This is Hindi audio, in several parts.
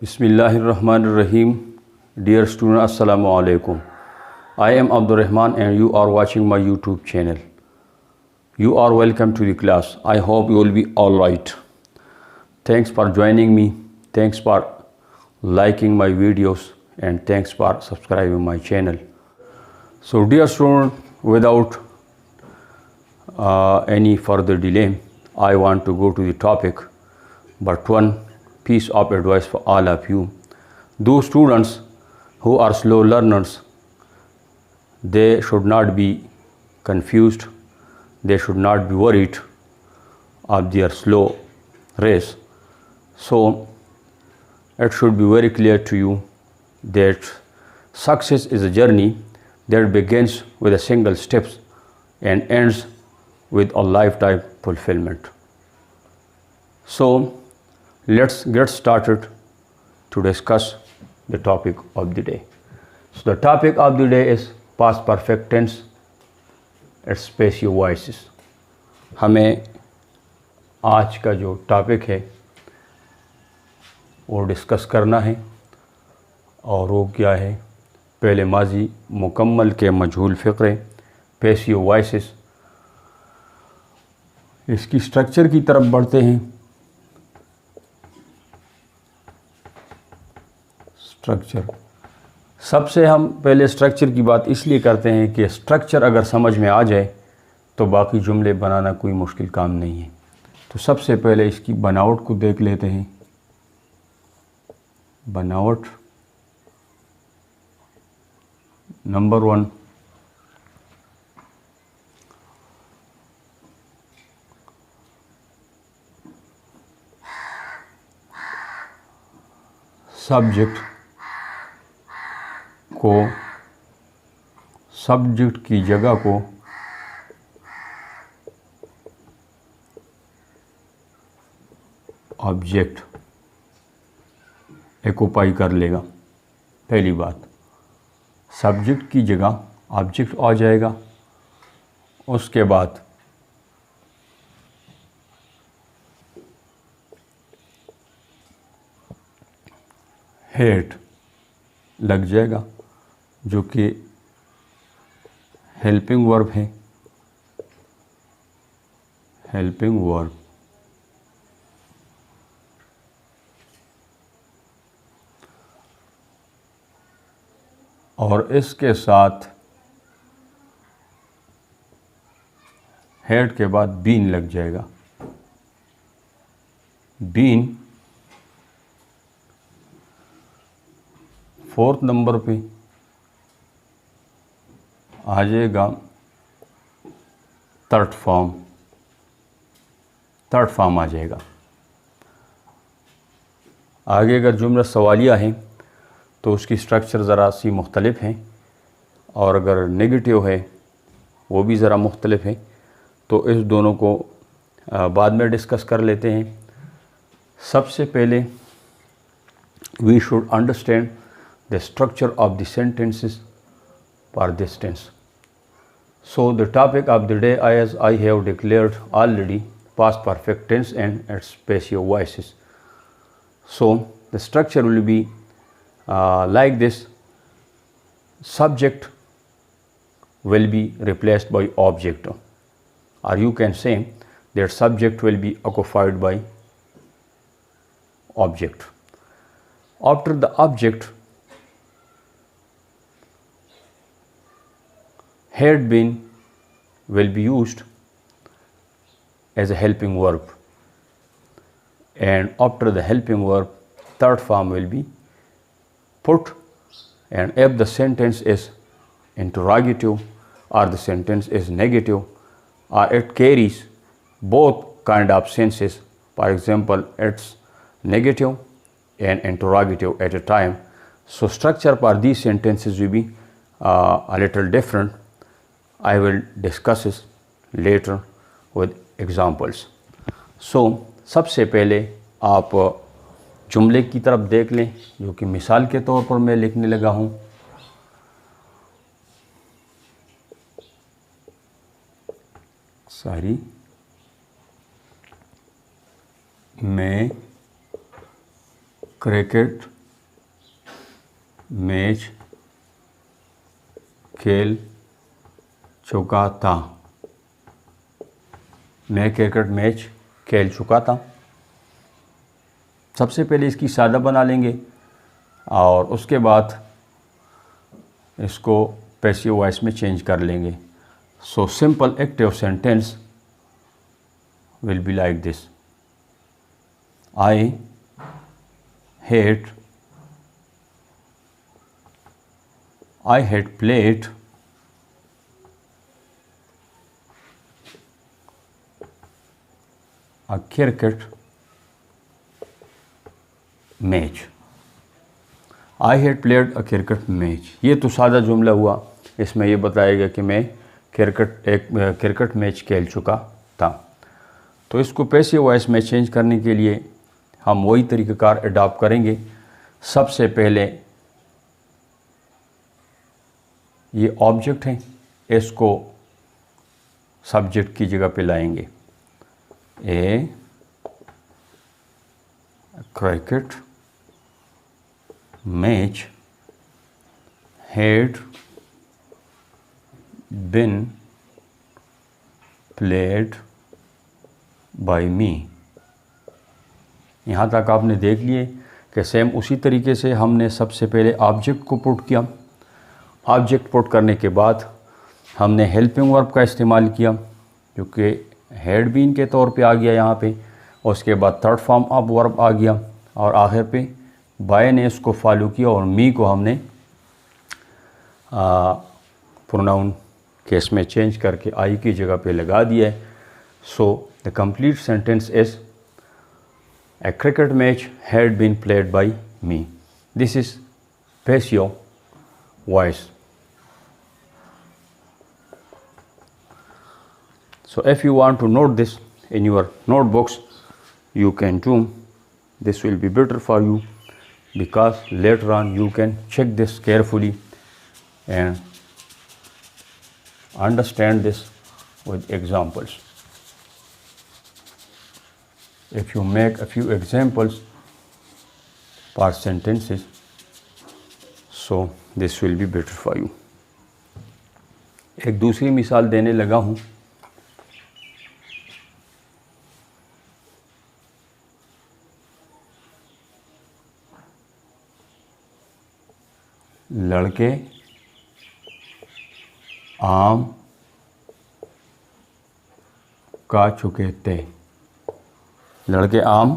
Bismillahirrahmanirrahim. Dear student, Assalamu alaikum. I am Abdul Rahman and you are watching my YouTube channel. You are welcome to the class. I hope you will be all right. Thanks for joining me. Thanks for liking my videos and thanks for subscribing my channel. So dear student, without any further delay, I want to go to the topic, but one piece of advice for all of you. Those students who are slow learners, they should not be confused, they should not be worried of their slow race. So it should be very clear to you that success is a journey that begins with a single step and ends with a lifetime fulfillment. So let's get started to discuss the topic of the day. So the topic of the day is past perfect tense, its spatial voices. हमें आज का जो टॉपिक है वो डिस्कस करना है और वो क्या है, पहले माजी मुकम्मल के मजहूल फ़िक्रे पेशियो वॉइसेस। इसकी स्ट्रक्चर की तरफ बढ़ते हैं। स्ट्रक्चर सबसे हम पहले स्ट्रक्चर की बात इसलिए करते हैं कि स्ट्रक्चर अगर समझ में आ जाए तो बाकी जुमले बनाना कोई मुश्किल काम नहीं है। तो सबसे पहले इसकी बनावट को देख लेते हैं। बनावट नंबर 1, सब्जेक्ट को सब्जेक्ट की जगह को ऑब्जेक्ट एक्यूपाई कर लेगा। पहली बात, सब्जेक्ट की जगह ऑब्जेक्ट आ जाएगा। उसके बाद हेड लग जाएगा जो कि हेल्पिंग वर्ब है। हेल्पिंग वर्ब और इसके साथ हेड के बाद बीन लग जाएगा। बीन 4th नंबर पे आ जाएगा थर्ड फॉर्म आ जाएगा। आगे अगर जुमला सवालिया है तो उसकी स्ट्रक्चर ज़रा सी मुख्तलिफ है और अगर नेगेटिव है वो भी ज़रा मुख्तलिफ है। तो इस दोनों को बाद में डिस्कस कर लेते हैं। सबसे पहले we should understand the structure of the sentences for this tense. So the topic of the day, as I have declared already, past perfect tense and its spatial voices. So the structure will be like this. Subject will be replaced by object, or you can say that subject will be occupied by object. After the object, had been will be used as a helping verb, and after the helping verb third form will be put, and if the sentence is interrogative or the sentence is negative or it carries both kind of senses, for example it's negative and interrogative at a time, so structure for these sentences will be a little different. I will discuss it later with examples. So सबसे पहले आप जुमले की तरफ देख लें जो कि मिसाल के तौर पर मैं लिखने लगा हूँ। मैं क्रिकेट मैच खेल चुका था। मैं क्रिकेट मैच खेल चुका था। सबसे पहले इसकी सादा बना लेंगे और उसके बाद इसको पैसिव वॉइस में चेंज कर लेंगे। So simple active sentence will be like this, I had played a cricket match. I had played a cricket match, ये तो सादा जुमला हुआ। इसमें ये बताएगा कि मैं क्रिकेट मैच खेल चुका था। तो इसको पैसिव वॉइस में चेंज करने के लिए हम वही तरीक़ाकार अडॉप्ट करेंगे। सबसे पहले ये ऑब्जेक्ट है, इसको सब्जेक्ट की जगह पे लाएंगे। A cricket match had been played by me। यहाँ तक आपने देख लिए कि सेम उसी तरीके से हमने सबसे पहले ऑब्जेक्ट को पुट किया। ऑब्जेक्ट पुट करने के बाद हमने हेल्पिंग वर्ब का इस्तेमाल किया जो कि हैड बीन के तौर पे आ गया यहाँ पे। उसके बाद थर्ड फॉर्म ऑफ वर्ब आ गया और आखिर पे बाय ने इसको फॉलो किया और मी को हमने प्रोनाउन केस में चेंज करके आई की जगह पे लगा दिया है। So the complete sentence is a cricket match had been played by me. This is passive voice. So if you want to note this in your notebooks, you can do. This will be better for you because later on you can check this carefully and understand this with examples. If you make a few examples per sentences, so this will be better for you. एक दूसरी मिसाल देने लगा हूँ। लड़के आम खा चुके थे। लड़के आम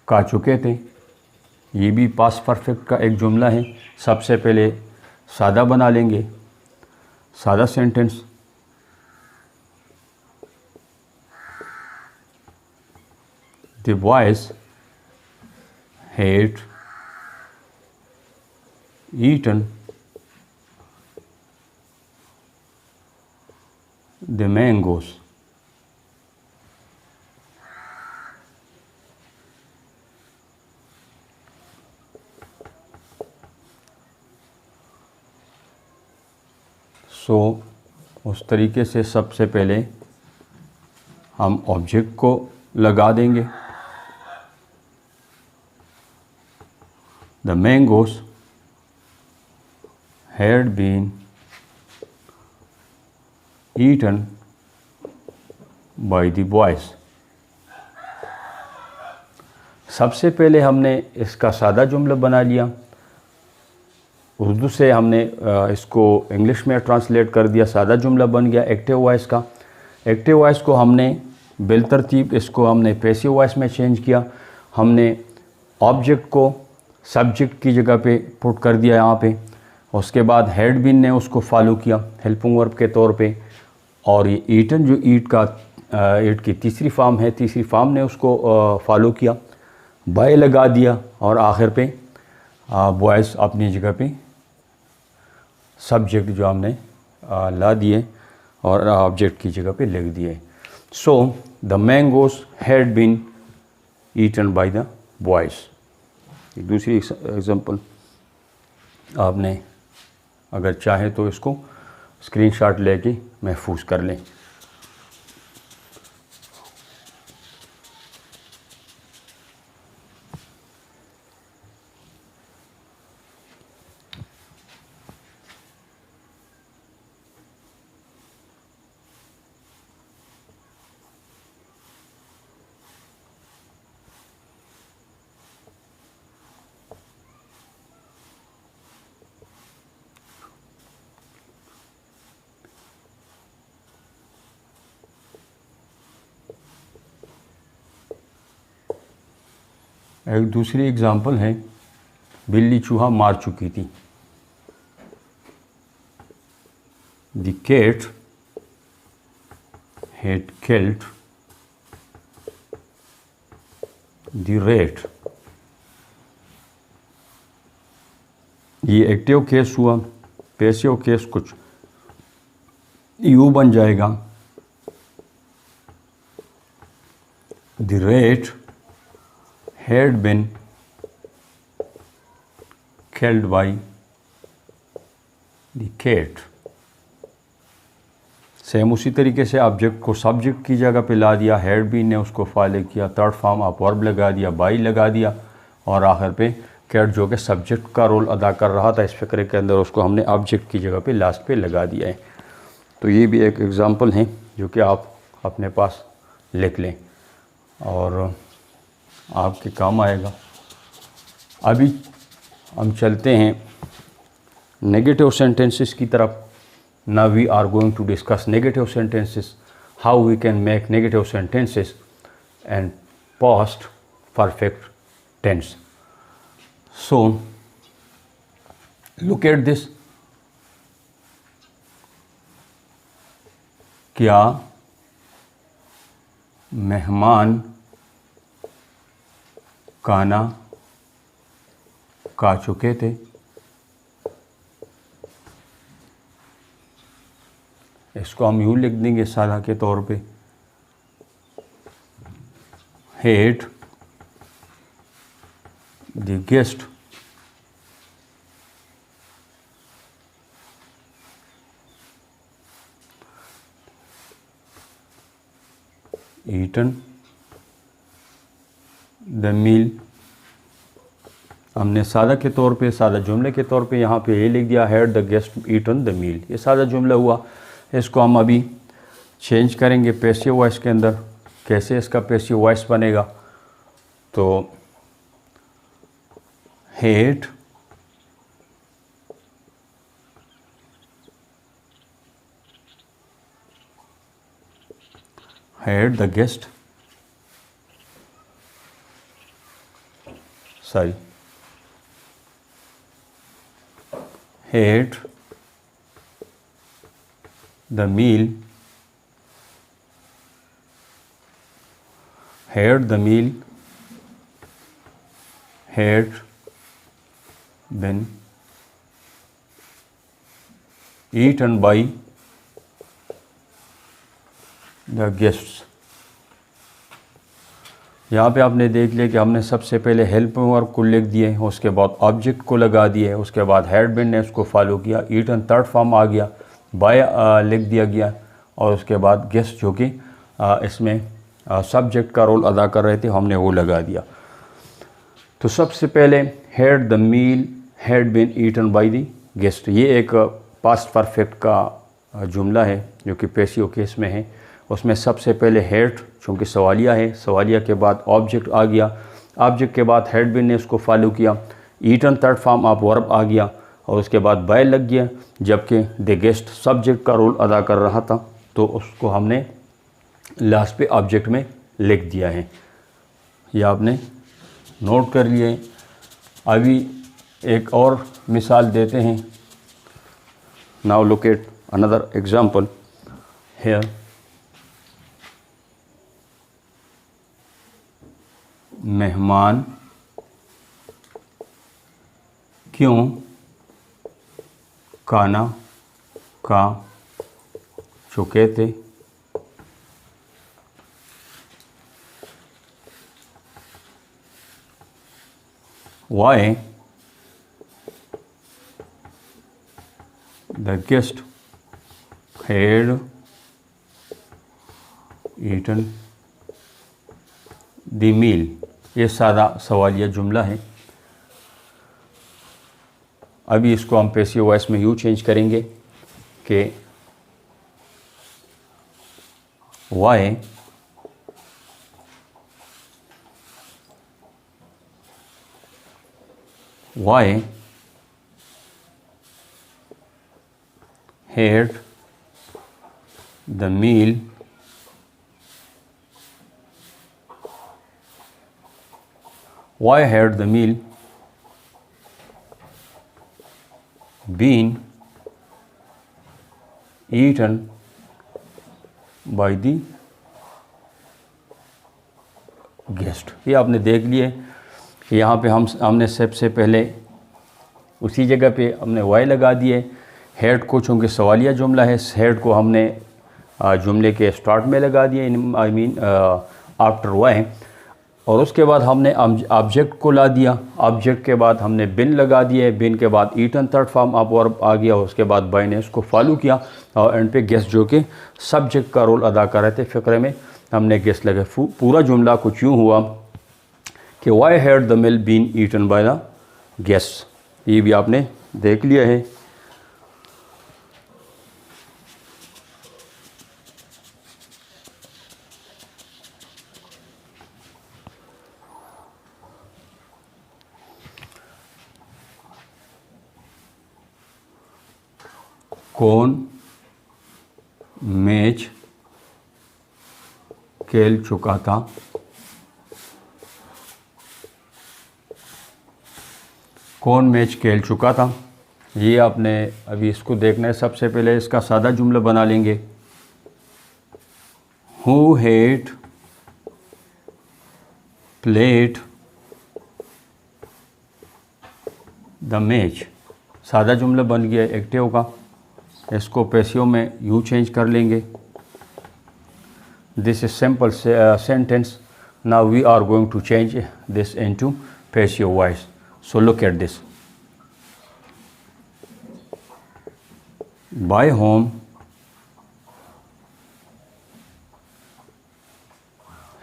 खा चुके थे, ये भी पास्ट परफेक्ट का एक जुमला है। सबसे पहले सादा बना लेंगे, सादा sentence. The boys had eaten the mangoes। सो उस तरीके से सबसे पहले हम ऑब्जेक्ट को लगा देंगे। The mangoes had been eaten by the boys। सबसे पहले हमने इसका सादा जुमला बना लिया। उर्दू से हमने इसको इंग्लिश में ट्रांसलेट कर दिया, सादा जुमला बन गया एक्टिव वॉइस का। एक्टिव वॉइस को हमने बिलतरतीब इसको हमने पैसिव वॉइस में चेंज किया। हमने ऑब्जेक्ट को सब्जेक्ट की जगह पे पुट कर दिया यहाँ पे। उसके बाद हैड बीन ने उसको फॉलो किया हेल्पिंग वर्ब के तौर पे। और ये ईटन जो ईट की तीसरी फॉर्म है, तीसरी फॉर्म ने उसको फॉलो किया, बाय लगा दिया और आखिर पे बॉयज़ अपनी जगह पे सब्जेक्ट जो हमने ला दिए और ऑब्जेक्ट की जगह पे लिख दिए। So the mangoes had been eaten by the boys. दूसरी एग्जांपल आपने अगर चाहे तो इसको स्क्रीनशॉट लेके महफूज कर लें। एक दूसरी एग्जांपल है, बिल्ली चूहा मार चुकी थी। The cat had killed the rat. ये एक्टिव केस हुआ, पैसिव केस कुछ यू बन जाएगा, the rat had been killed by the cat. Same उसी तरीके से ऑब्जेक्ट को सब्जेक्ट की जगह पे ला दिया, हैड बीन ने उसको फॉलो किया, थर्ड फॉर्म आप वर्ब लगा दिया, बाई लगा दिया, और आखिर पे कैट जो कि सब्जेक्ट का रोल अदा कर रहा था इस फ़िक्रे के अंदर, उसको हमने ऑब्जेक्ट की जगह पे लास्ट पे लगा दिया है। तो ये भी एक एग्ज़ाम्पल है जो कि आप अपने पास लिख लें और आपके काम आएगा। अभी हम चलते हैं नेगेटिव सेंटेंसेस की तरफ। Now we are going to discuss negative sentences, how we can make negative sentences and past perfect tense. So look at this. क्या मेहमान खाना खा चुके थे? इसको हम यूँ लिख देंगे सादा के तौर पे, had the guest eaten the meal. हमने सादा के तौर पे, सादा जुमले के तौर पे यहाँ पे ये लिख दिया, had the guest eaten the meal. ये सादा जुमला हुआ। इसको हम अभी चेंज करेंगे पैसिव वॉइस के अंदर। कैसे इसका पैसिव वॉइस बनेगा? तो had the guest, sorry, had the meal, had the meal had been eaten by the guests। यहाँ पे आपने देख लिया कि हमने सबसे पहले हेल्पिंग वर्ब को लिख दिए, उसके बाद ऑब्जेक्ट को लगा दिए, उसके बाद हैड बीन ने उसको फॉलो किया, ईटन थर्ड फॉर्म आ गया, बाय लिख दिया गया, और उसके बाद गेस्ट जो कि इसमें सब्जेक्ट का रोल अदा कर रहे थे हमने वो लगा दिया। तो सबसे पहले had the meal had been eaten by the guest, ये एक पास्ट परफेक्ट का जुमला है जो कि पैसिव केस में है। उसमें सबसे पहले हैड चूँकि सवालिया है, सवालिया के बाद ऑब्जेक्ट आ गया, ऑब्जेक्ट के बाद हैड बीन ने उसको फॉलो किया, eaten third form of verb आ गया, और उसके बाद बाय लग गया, जबकि द गेस्ट सब्जेक्ट का रोल अदा कर रहा था, तो उसको हमने लास्ट पे ऑब्जेक्ट में लिख दिया है। ये आपने नोट कर लिए। अभी एक और मिसाल देते हैं। Now look at another example hair. मेहमान क्यों खाना खा चुके थे? Why the guest had eaten the meal। ये सादा सवालिया जुमला है। अभी इसको हम पैसिव वॉइस में यूँ चेंज करेंगे कि Y had the meal why had the meal been eaten by the guest. ये आपने देख लिए कि यहाँ पे हमने सबसे पहले उसी जगह पे हमने वाई लगा दिए। हेड को चूँकि सवालिया जुमला है, हेड को हमने जुमले के स्टार्ट में लगा दिए, आई मीन आफ्टर वाई, और उसके बाद हमने ऑब्जेक्ट को ला दिया। ऑब्जेक्ट के बाद हमने बिन लगा दिए, बिन के बाद eaten third form of verb आ गया, उसके बाद बाई ने उसको फॉलो किया और एंड पे गेस्ट जो कि सब्जेक्ट का रोल अदा कर रहे थे फ़िक्रे में, हमने गेस्ट लगे। पूरा जुमला कुछ यूँ हुआ कि why had the meal been eaten by the guest. ये भी आपने देख लिया है। कौन मैच खेल चुका था? कौन मैच खेल चुका था, ये आपने अभी इसको देखना है। सबसे पहले इसका सादा जुमला बना लेंगे। Who had played the match, सादा जुमला बन गया एक्टिव का। इसको पैसिव में यूँ चेंज कर लेंगे। This is simple sentence. Now we are going to change this into passive voice. So look at this. By whom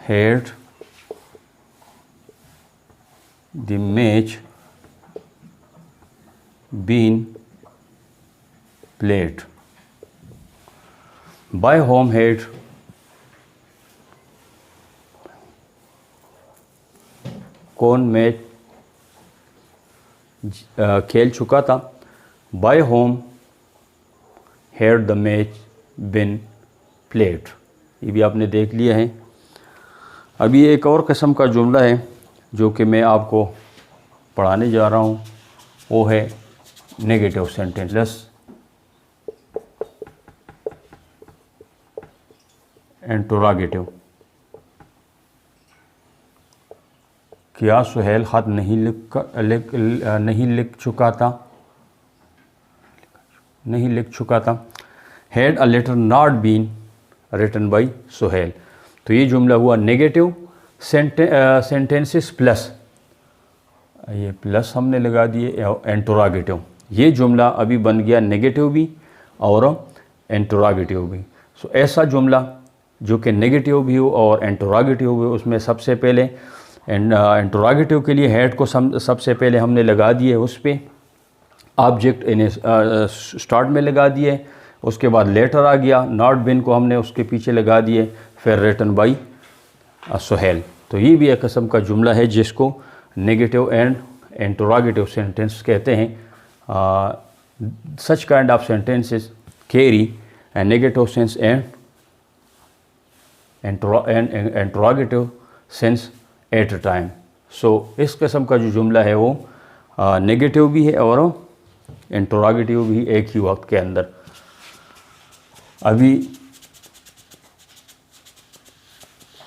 had the match been played? By whom had कौन मैच खेल चुका था? By whom had the match been played? ये भी आपने देख लिया है। अभी एक और किस्म का जुमला है जो कि मैं आपको पढ़ाने जा रहा हूँ, वो है नेगेटिव सेंटेंस। इंटरोगेटिव। क्या सुहेल ख़त नहीं लिख चुका था? नहीं लिख चुका था। Had a letter not been written by Suhail. तो ये जुमला हुआ नेगेटिव सेंटेंसेस प्लस, ये प्लस हमने लगा दिए इंटरोगेटिव। ये जुमला अभी बन गया नेगेटिव भी और इंटरोगेटिव भी। सो ऐसा जुमला जो कि नेगेटिव भी हो और इंटरोगेटिव भी हो, उसमें सबसे पहले इंटरोगेटिव के लिए हेड को सबसे पहले हमने लगा दिए उस पर ऑब्जेक्ट इन स्टार्ट में लगा दिए, उसके बाद लेटर आ गया, नॉट बिन को हमने उसके पीछे लगा दिए, फिर रिटन बाई सुहेल। तो ये भी एक किस्म का जुमला है जिसको नेगेटिव एंड इंटरोगेटिव सेंटेंस कहते हैं। Such kind of sentences carry a negative sense and interrogative sense at a time. So इस किस्म का जो जुमला है वो नेगेटिव भी है और इंटरोगेटिव भी एक ही वक्त के अंदर। अभी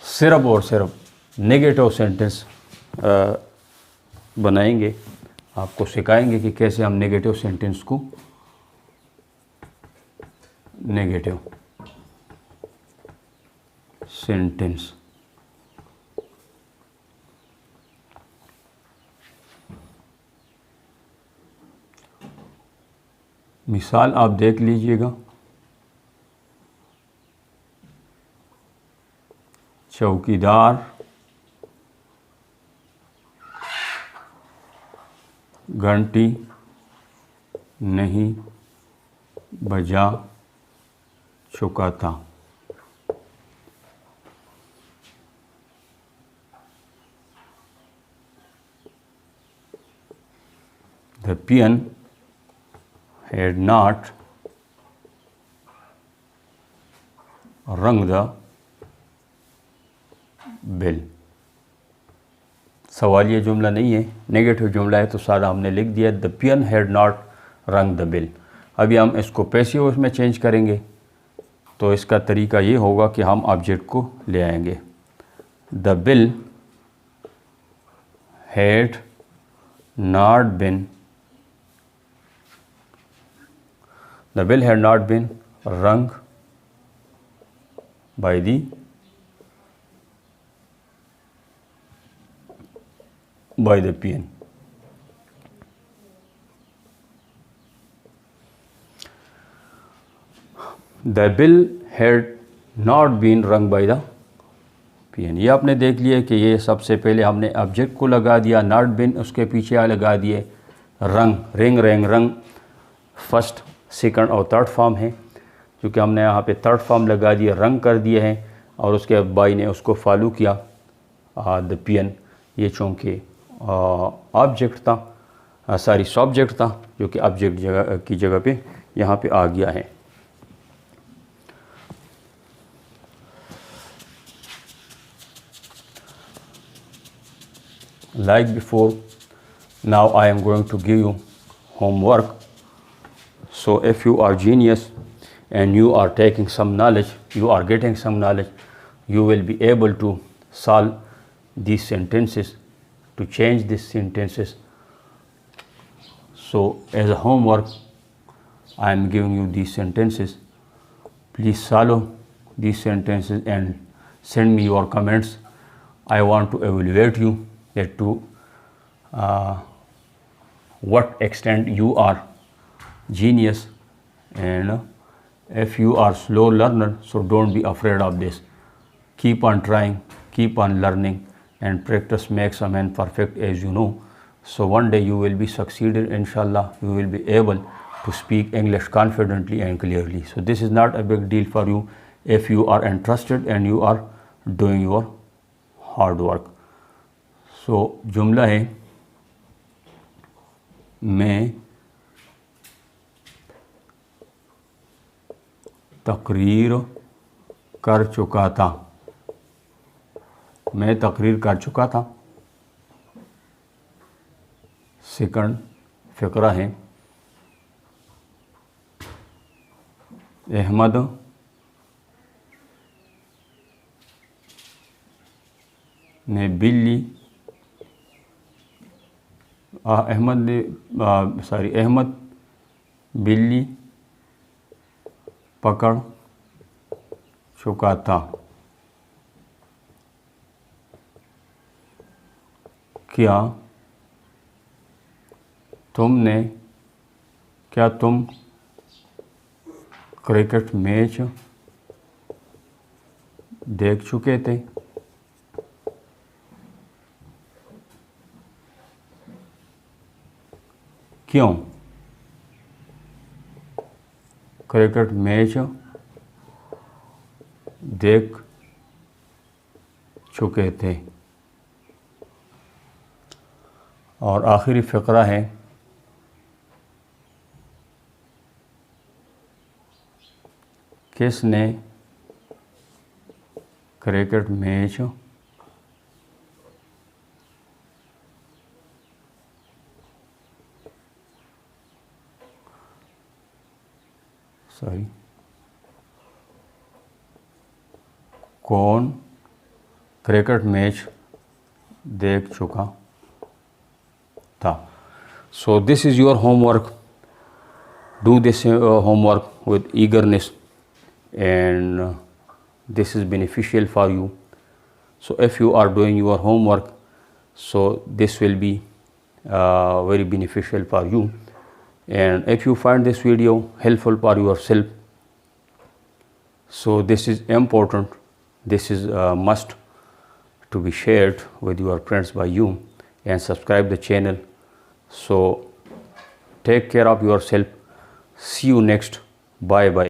सिर्फ और सिर्फ नेगेटिव सेंटेंस बनाएंगे, आपको सिखाएंगे कि कैसे हम नेगेटिव सेंटेंस को नेगेटिव सेंटेंस मिसाल आप देख लीजिएगा। चौकीदार घंटी नहीं बजा चुका था। The peon had not rung the bell. सवालिया जुमला नहीं है, नेगेटिव जुमला है, तो सारा हमने लिख दिया द पियन हैड नॉट रंग द बिल। अभी हम इसको पैसिव में चेंज करेंगे, तो इसका तरीका ये होगा कि हम ऑब्जेक्ट को ले आएंगे। The bill had not been, the bill had not been rung by the peon. The bill had not been rung by the peon. ये आपने देख लिया कि ये सबसे पहले हमने ऑब्जेक्ट को लगा दिया, नॉट बिन उसके पीछे लगा दिए रंग, रिंग रेंग रंग फर्स्ट सेकंड और थर्ड फॉर्म है, क्योंकि हमने यहाँ पे थर्ड फॉर्म लगा दिया, रंग कर दिए हैं, और उसके बाई ने उसको फॉलो किया द पियन। ये चूँकि ऑब्जेक्ट था, सॉरी सब्जेक्ट था, जो कि ऑब्जेक्ट की जगह पे यहाँ पे आ गया है। Like before, now I am going to give you homework. So if you are genius and you are taking some knowledge, you are getting some knowledge, you will be able to solve these sentences, to change these sentences. So as a homework, I am giving you these sentences. Please follow these sentences and send me your comments. I want to evaluate you that to what extent you are genius, and if you are slow learner, so don't be afraid of this. Keep on trying, keep on learning, and practice makes a man perfect, as you know. So one day you will be succeeded, inshallah. You will be able to speak English confidently and clearly. So this is not a big deal for you if you are interested and you are doing your hard work. So जुमला है मैं तकरीर कर चुका था, मैं तकरीर कर चुका था। सेकंड फ़िक्रा है अहमद ने बिल्ली अहमद बिल्ली पकड़ चुका था। क्या तुम क्रिकेट मैच देख चुके थे? क्यों क्रिकेट मैच देख चुके थे। और आखिरी फ़िक्रा है किसने क्रिकेट मैच कौन क्रिकेट मैच देख चुका था? So this is your homework. Do this homework with eagerness, and this is beneficial for you. So if you are doing your homework, so this will be very beneficial for you. And if you find this video helpful for yourself, so this is important, this is a must to be shared with your friends by you, and subscribe the channel. So take care of yourself. See you next. Bye bye.